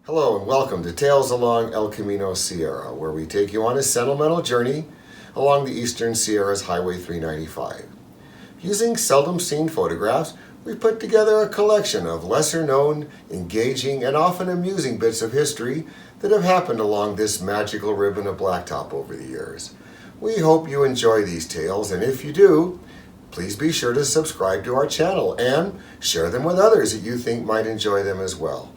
Hello and welcome to Tales Along El Camino Sierra, where we take you on a sentimental journey along the Eastern Sierra's Highway 395. Using seldom seen photographs, we've put together a collection of lesser known, engaging, and often amusing bits of history that have happened along this magical ribbon of blacktop over the years. We hope you enjoy these tales, and if you do, please be sure to subscribe to our channel and share them with others that you think might enjoy them as well.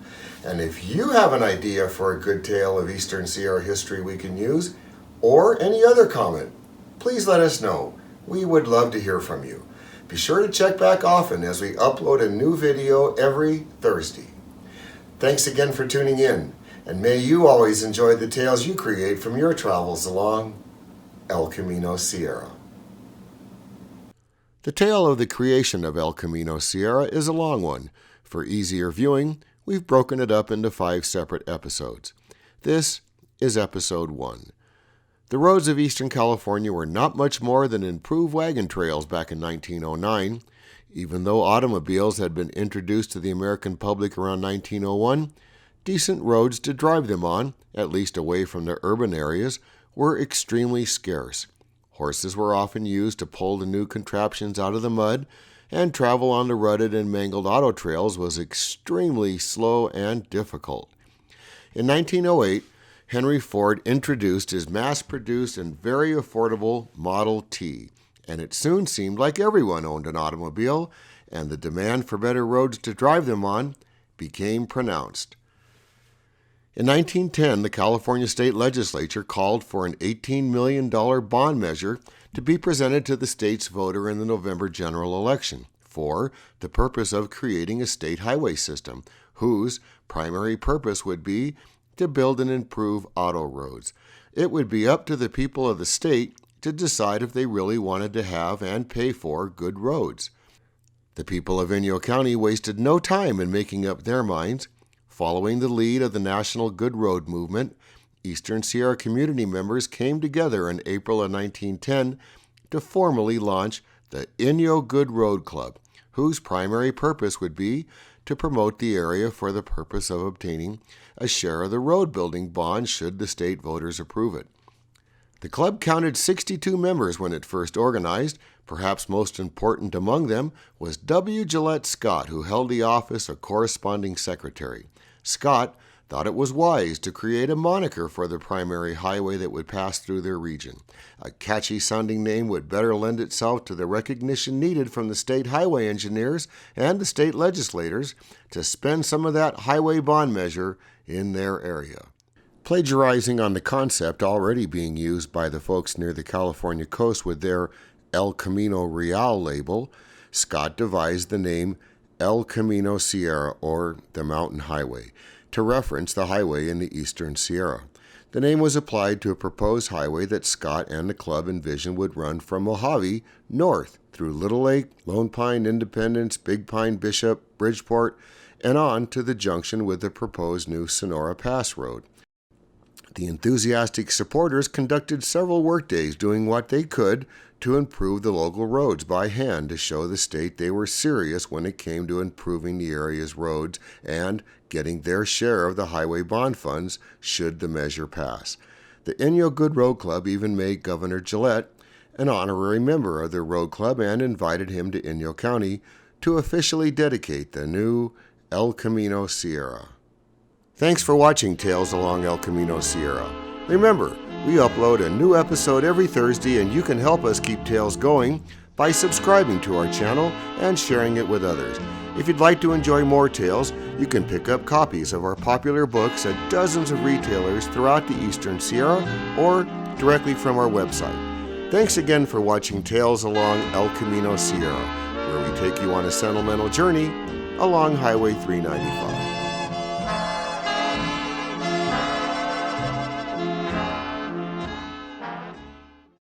And if you have an idea for a good tale of Eastern Sierra history we can use, or any other comment, please let us know. We would love to hear from you. Be sure to check back often as we upload a new video every Thursday. Thanks again for tuning in, and may you always enjoy the tales you create from your travels along El Camino Sierra. The tale of the creation of El Camino Sierra is a long one. For easier viewing, we've broken it up into 5 separate episodes. This is episode 1. The roads of Eastern California were not much more than improved wagon trails back in 1909. Even though automobiles had been introduced to the American public around 1901, decent roads to drive them on, at least away from the urban areas, were extremely scarce. Horses were often used to pull the new contraptions out of the mud, and travel on the rutted and mangled auto trails was extremely slow and difficult. In 1908, Henry Ford introduced his mass-produced and very affordable Model T, and it soon seemed like everyone owned an automobile, and the demand for better roads to drive them on became pronounced. In 1910, the California State Legislature called for an $18 million bond measure to be presented to the state's voter in the November general election for the purpose of creating a state highway system, whose primary purpose would be to build and improve auto roads. It would be up to the people of the state to decide if they really wanted to have and pay for good roads. The people of Inyo County wasted no time in making up their minds. Following the lead of the National Good Road Movement, Eastern Sierra community members came together in April of 1910 to formally launch the Inyo Good Road Club, whose primary purpose would be to promote the area for the purpose of obtaining a share of the road building bond should the state voters approve it. The club counted 62 members when it first organized. Perhaps most important among them was W. Gillette Scott, who held the office of corresponding secretary. Scott thought it was wise to create a moniker for the primary highway that would pass through their region. A catchy-sounding name would better lend itself to the recognition needed from the state highway engineers and the state legislators to spend some of that highway bond measure in their area. Plagiarizing on the concept already being used by the folks near the California coast with their El Camino Real label, Scott devised the name El Camino Sierra, or the Mountain Highway, to reference the highway in the Eastern Sierra. The name was applied to a proposed highway that Scott and the club envisioned would run from Mojave north through Little Lake, Lone Pine, Independence, Big Pine, Bishop, Bridgeport, and on to the junction with the proposed new Sonora Pass Road. The enthusiastic supporters conducted several workdays doing what they could to improve the local roads by hand to show the state they were serious when it came to improving the area's roads and getting their share of the highway bond funds should the measure pass. The Inyo Good Road Club even made Governor Gillette an honorary member of their road club and invited him to Inyo County to officially dedicate the new El Camino Sierra. Thanks for watching Tales Along El Camino Sierra. Remember, we upload a new episode every Thursday, and you can help us keep tales going by subscribing to our channel and sharing it with others. If you'd like to enjoy more tales, you can pick up copies of our popular books at dozens of retailers throughout the Eastern Sierra or directly from our website. Thanks again for watching Tales Along El Camino Sierra, where we take you on a sentimental journey along Highway 395.